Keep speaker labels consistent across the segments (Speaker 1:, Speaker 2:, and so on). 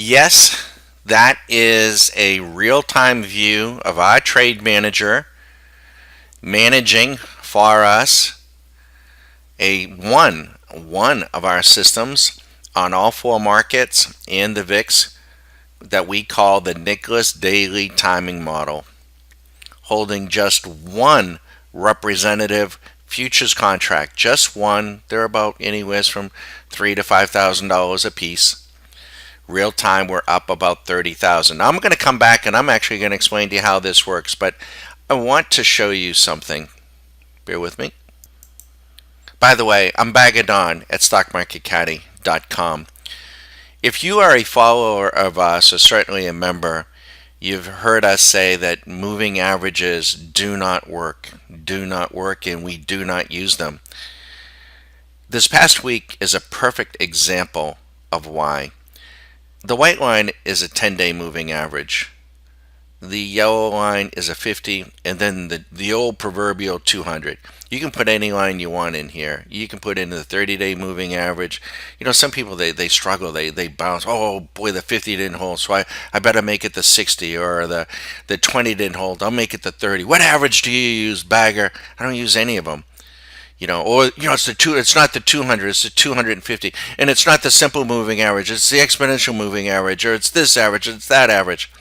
Speaker 1: Yes, that is a real-time view of our trade manager managing for us a one of our systems on all four markets and the VIX that we call the Nicholas Daily timing model, holding just one representative futures contract, just one. They're about anywhere from $3,000 to $5,000 a piece. Real time, we're up about 30,000. Now I'm going to come back and I'm actually going to explain to you how this works, but I want to show you something. Bear with me. By the way, I'm Bagadon at stockmarketcaddy.com. If you are a follower of us, or certainly a member, you've heard us say that moving averages do not work, and we do not use them. This past week is a perfect example of why. The white line is a 10-day moving average. The yellow line is a 50, and then the old proverbial 200. You can put any line you want in here. You can put in the 30-day moving average. Some people, they struggle. They bounce. Oh boy, the 50 didn't hold, so I better make it the 60, or the 20 didn't hold. I'll make it the 30. What average do you use, bagger? I don't use any of them. It's not the 200, it's the 250, and it's not the simple moving average. It's the exponential moving average, or it's this average, it's that average.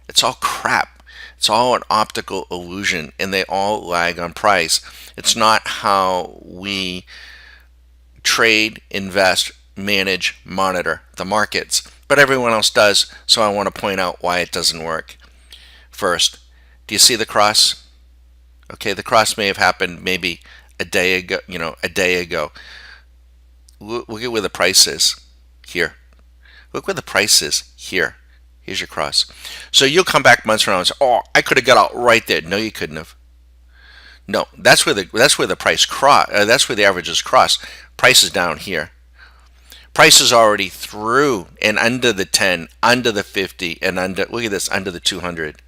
Speaker 1: It's all crap. It's all an optical illusion, and they all lag on price. It's not how we trade, invest, manage, monitor the markets. But everyone else does, so I want to point out why it doesn't work. First, do you see the cross? Okay, the cross may have happened maybe a day ago. Look at where the price is here. Look where the price is here. Here's your cross. So you'll come back months from now and say, "Oh, I could have got out right there." No, you couldn't have. No, that's where the price cross. That's where the averages cross. Price is down here. Price is already through and under the 10, under the 50, and under. Look at this, under the 200.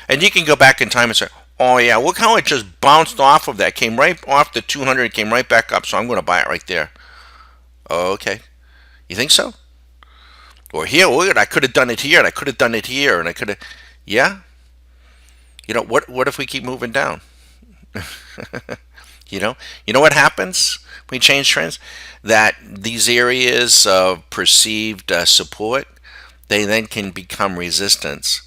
Speaker 1: And you can go back in time and say, "Oh yeah, look how it just bounced off of that. Came right off the 200, came right back up. So I'm going to buy it right there." Okay, you think so? Or here, look at, I could have done it here, and I could have done it here, and I could have. Yeah. What if we keep moving down? You know. You know what happens when we change trends? That these areas of perceived support, they then can become resistance.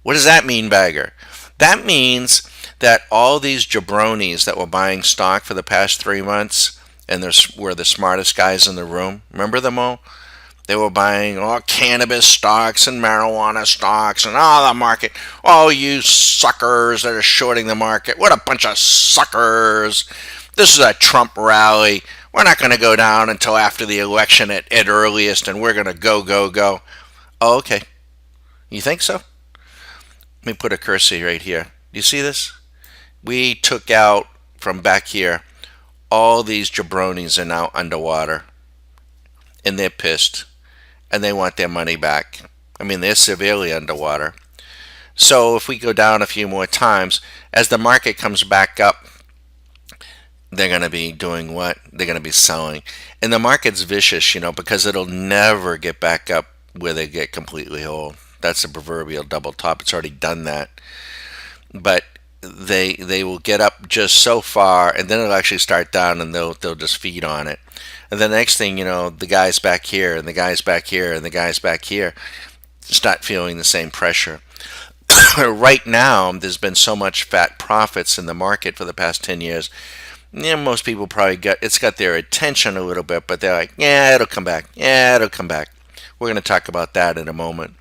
Speaker 1: What does that mean, bagger? That means that all these jabronis that were buying stock for the past 3 months, and were the smartest guys in the room. Remember them all? They were buying all cannabis stocks and marijuana stocks and all the market. All you suckers that are shorting the market. What a bunch of suckers. This is a Trump rally. We're not going to go down until after the election at earliest, and we're going to go, go, go. Oh, okay. You think so? Let me put a cursor right here. Do you see this? We took out from back here. All these jabronis are now underwater, and they're pissed, and they want their money back. I mean, they're severely underwater. So if we go down a few more times, as the market comes back up, they're going to be doing what? They're going to be selling. And the market's vicious, because it'll never get back up where they get completely whole. That's the proverbial double top. It's already done that. But they will get up just so far, and then it'll actually start down, and they'll just feed on it. And then the next thing you know, the guys back here, and the guys back here, and the guys back here start feeling the same pressure. Right now, there's been so much fat profits in the market for the past 10 years. Most people probably got their attention a little bit, but they're like, yeah, it'll come back. Yeah, it'll come back. We're going to talk about that in a moment.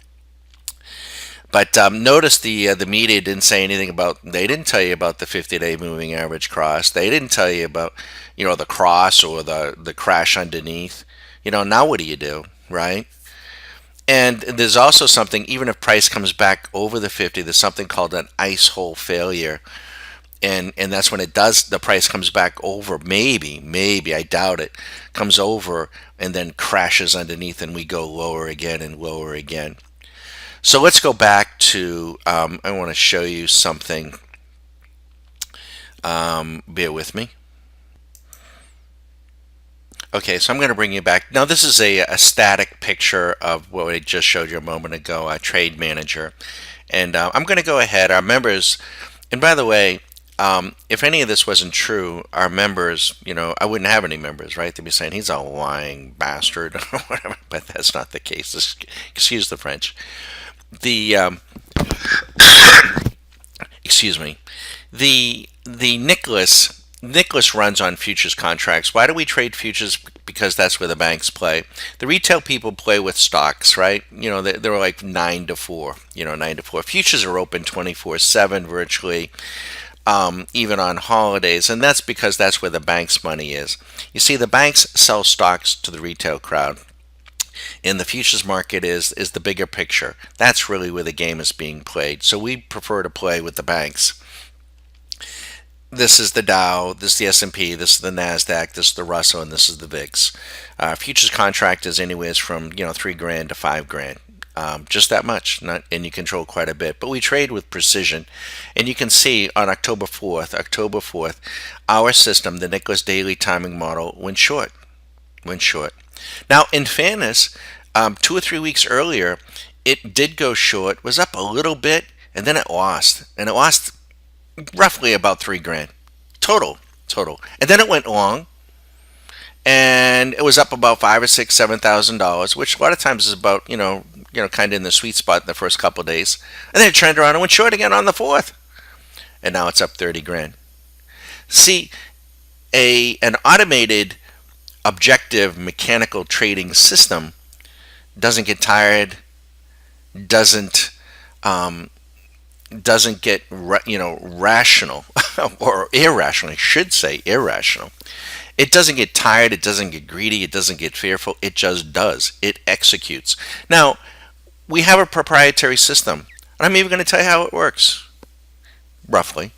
Speaker 1: But notice the media didn't say anything about. They didn't tell you about the 50-day moving average cross. They didn't tell you about the cross or the crash underneath. Now what do, right? And there's also something. Even if price comes back over the 50, there's something called an ice hole failure, and that's when it does. The price comes back over. Maybe I doubt it. Comes over and then crashes underneath, and we go lower again and lower again. So let's go back to, I want to show you something. Bear with me. Okay, so I'm going to bring you back. Now, this is a static picture of what I just showed you a moment ago, a trade manager. And I'm going to go ahead. Our members, and by the way, if any of this wasn't true, our members, I wouldn't have any members, right? They'd be saying he's a lying bastard or whatever, but that's not the case. Excuse the French. The excuse me. The Nicholas runs on futures contracts. Why do we trade futures? Because that's where the banks play. The retail people play with stocks, right? They're like 9 to 4. 9 to 4. Futures are open 24/7 virtually, even on holidays, and that's because that's where the bank's money is. You see, the banks sell stocks to the retail crowd. And the futures market is the bigger picture. That's really where the game is being played. So we prefer to play with the banks. This is the Dow, this is the S&P, this is the Nasdaq, this is the Russell, and this is the VIX. Futures contract is anywhere from $3,000 to $5,000, just that much. And you control quite a bit. But we trade with precision, and you can see on October 4th, our system, the Nicholas Daily Timing Model, went short. Now, in fairness, 2 or 3 weeks earlier, it did go short, was up a little bit, and then it lost. And it lost roughly about $3,000 total. And then it went long, and it was up about $5 or $6, $7,000, which a lot of times is about kind of in the sweet spot in the first couple of days. And then it turned around and went short again on the 4th, and now it's up $30,000. See, an automated objective mechanical trading system doesn't get tired, doesn't get rational or irrational. I should say irrational. It doesn't get tired. It doesn't get greedy. It doesn't get fearful. It just does. It executes. Now, we have a proprietary system, and I'm even going to tell you how it works, roughly.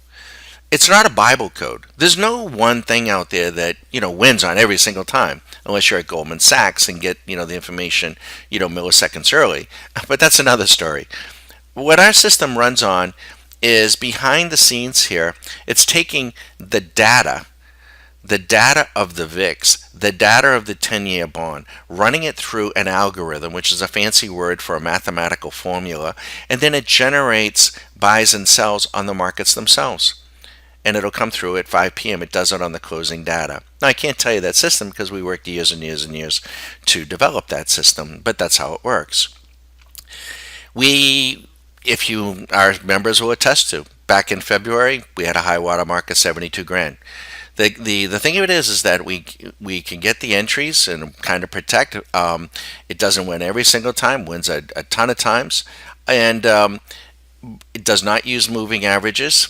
Speaker 1: It's not a Bible code. There's no one thing out there that wins on every single time, unless you're at Goldman Sachs and get the information milliseconds early. But that's another story. What our system runs on is behind the scenes here. It's taking the data of the VIX, the data of the 10-year bond, running it through an algorithm, which is a fancy word for a mathematical formula, and then it generates buys and sells on the markets themselves. And it'll come through at 5 p.m. It does it on the closing data. Now, I can't tell you that system because we worked years and years and years to develop that system, but that's how it works. Our members will attest to, back in February, we had a high water mark of $72,000. The thing of it is that we can get the entries and kind of protect. It doesn't win every single time, wins a ton of times, and it does not use moving averages.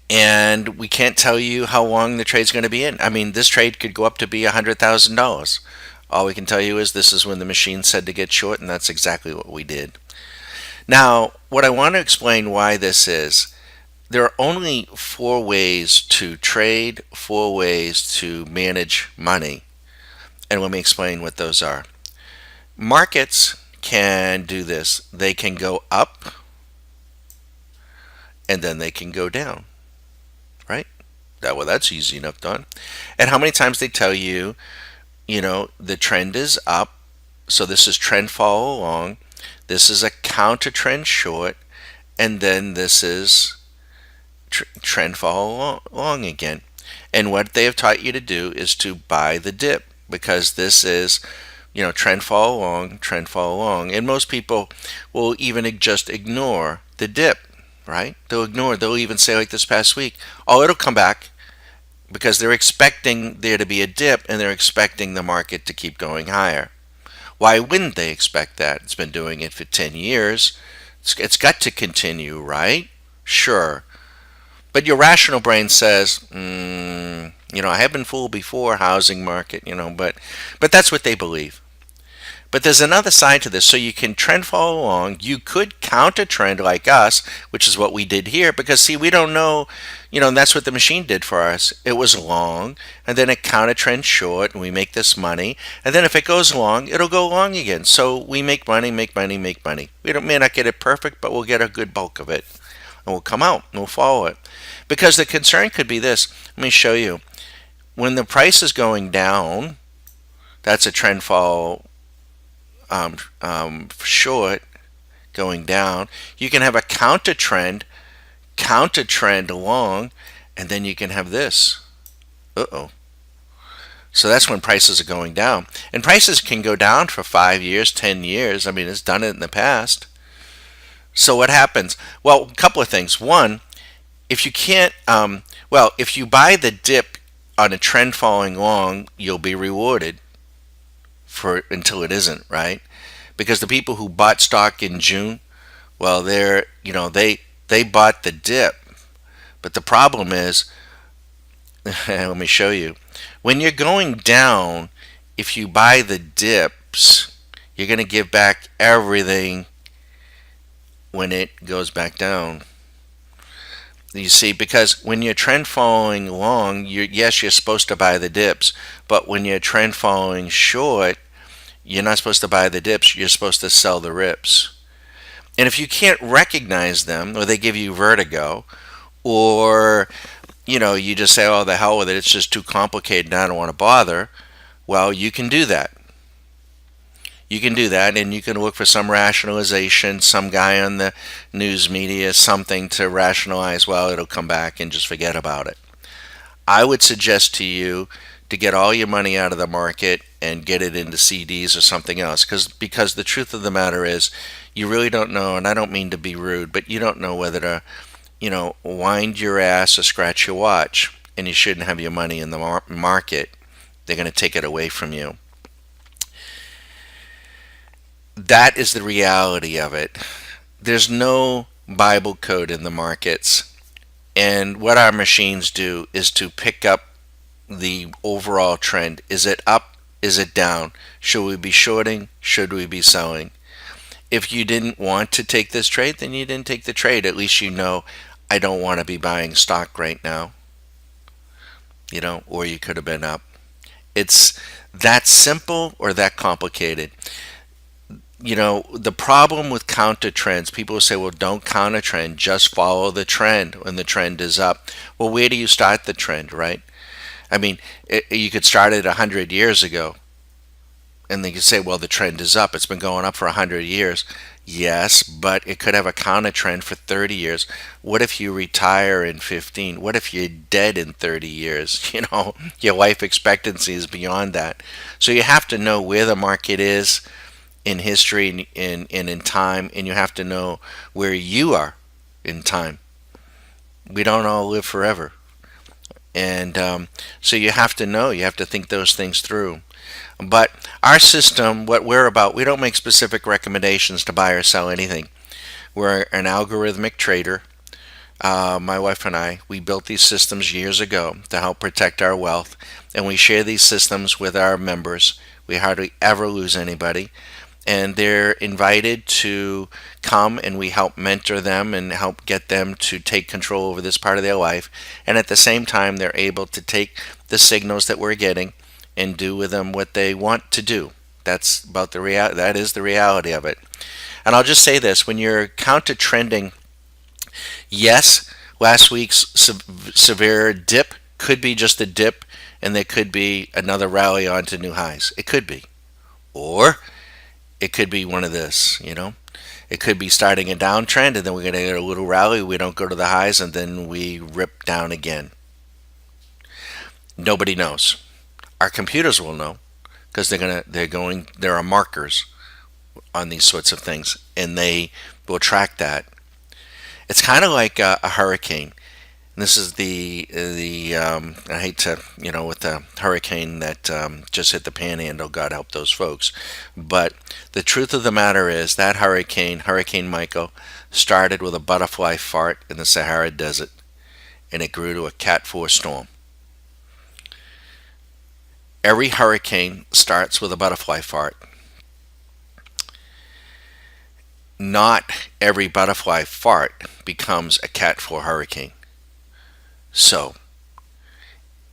Speaker 1: And we can't tell you how long the trade's going to be in. I mean, this trade could go up to be $100,000. All we can tell you is this is when the machine said to get short, and that's exactly what we did. Now, what I want to explain why this is, there are only 4 ways to trade, 4 ways to manage money. And let me explain what those are. Markets can do this. They can go up, and then they can go down. Right? That's easy enough done. And how many times they tell you, the trend is up, so this is trend follow along, this is a counter trend short, and then this is trend follow along again. And what they have taught you to do is to buy the dip, because this is trend follow along, and most people will even just ignore the dip. Right? They'll even say, like this past week, it'll come back, because they're expecting there to be a dip and they're expecting the market to keep going higher. Why wouldn't they expect that? It's been doing it for 10 years. It's got to continue, right? Sure. But your rational brain says, I have been fooled before, housing market, but that's what they believe. But there's another side to this. So you can trend follow along. You could counter trend like us, which is what we did here, because see, we don't know, and that's what the machine did for us. It was long, and then it counter trend short, and we make this money. And then if it goes long, it'll go long again. So we make money. We may not get it perfect, but we'll get a good bulk of it. And we'll come out and we'll follow it. Because the concern could be this. Let me show you. When the price is going down, that's a trend fall short going down. You can have a counter trend long, and then you can have this. Uh-oh. So that's when prices are going down. And prices can go down for 5 years, 10 years. I mean, it's done it in the past. So what happens? Well, a couple of things. One, if you can't, if you buy the dip on a trend falling long, you'll be rewarded for until it isn't, right? Because the people who bought stock in June, well, they bought the dip. But the problem is, let me show you. When you're going down, if you buy the dips, you're going to give back everything when it goes back down. You see, because when you're trend following long, yes, you're supposed to buy the dips, but when you're trend following short, you're not supposed to buy the dips, you're supposed to sell the rips. And if you can't recognize them, or they give you vertigo, or you just say, oh, the hell with it, it's just too complicated and I don't want to bother, well, you can do that. You can do that, and you can look for some rationalization, some guy on the news media, something to rationalize, well, it'll come back, and just forget about it. I would suggest to you to get all your money out of the market and get it into CDs or something else, because the truth of the matter is you really don't know, and I don't mean to be rude, but you don't know whether to wind your ass or scratch your watch, and you shouldn't have your money in the market. They're going to take it away from you. That is the reality of it. There's no Bible code in the markets, and what our machines do is to pick up the overall trend. Is it up? Is it down? Should we be shorting? Should we be selling? If you didn't want to take this trade, then you didn't take the trade. At least you know, I don't want to be buying stock right now. Or you could have been up. It's that simple or that complicated. The problem with counter trends, people say, well, don't counter trend, just follow the trend when the trend is up. Well, where do you start the trend, right? I mean, you could start it 100 years ago, and they could say, well, the trend is up. It's been going up for 100 years. Yes, but it could have a counter trend for 30 years. What if you retire in 15? What if you're dead in 30 years? Your life expectancy is beyond that. So you have to know where the market is in history and in time, and you have to know where you are in time. We don't all live forever. And so you have to think those things through. But our system, what we're about, we don't make specific recommendations to buy or sell anything. We're an algorithmic trader. My wife and I, we built these systems years ago to help protect our wealth, and we share these systems with our members. We hardly ever lose anybody, and they're invited to come, and we help mentor them and help get them to take control over this part of their life. And at the same time, they're able to take the signals that we're getting and do with them what they want to do. That is the reality of it. And I'll just say this: when you're counter trending, yes, last week's severe dip could be just a dip, and there could be another rally onto new highs. It could be, or it could be one of this. It could be starting a downtrend, and then we're going to get a little rally. We don't go to the highs, and then we rip down again. Nobody knows. Our computers will know, because there are markers on these sorts of things, and they will track that. It's kind of like a hurricane. And this is I hate to, with the hurricane that just hit the Panhandle, God help those folks. But the truth of the matter is that Hurricane Michael, started with a butterfly fart in the Sahara Desert, and it grew to a Cat 4 storm. Every hurricane starts with a butterfly fart. Not every butterfly fart becomes a Cat 4 hurricane. So,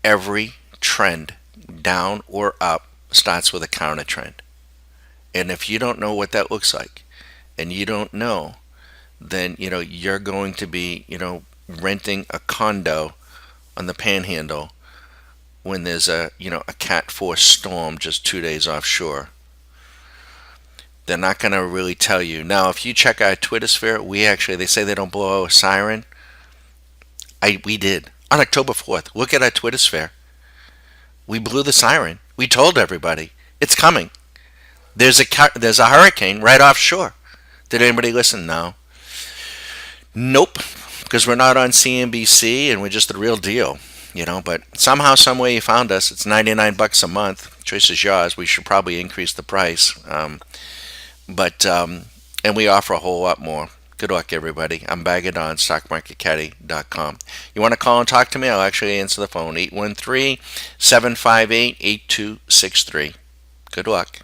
Speaker 1: every trend, down or up, starts with a counter trend. And if you don't know what that looks like, and you don't know, then you're going to be renting a condo on the Panhandle when there's a Cat 4 storm just 2 days offshore. They're not going to really tell you. Now, if you check our Twitter sphere, they say they don't blow a siren. We did on October 4th. Look at our Twitter sphere. We blew the siren. We told everybody it's coming. There's a hurricane right offshore. Did anybody listen? No. Nope. Because we're not on CNBC and we're just the real deal. But somehow, some way you found us. It's $99 a month. Choice is yours. We should probably increase the price. But and we offer a whole lot more. Good luck, everybody. I'm Baggett on StockMarketCaddy.com. You want to call and talk to me? I'll actually answer the phone. 813-758-8263. Good luck.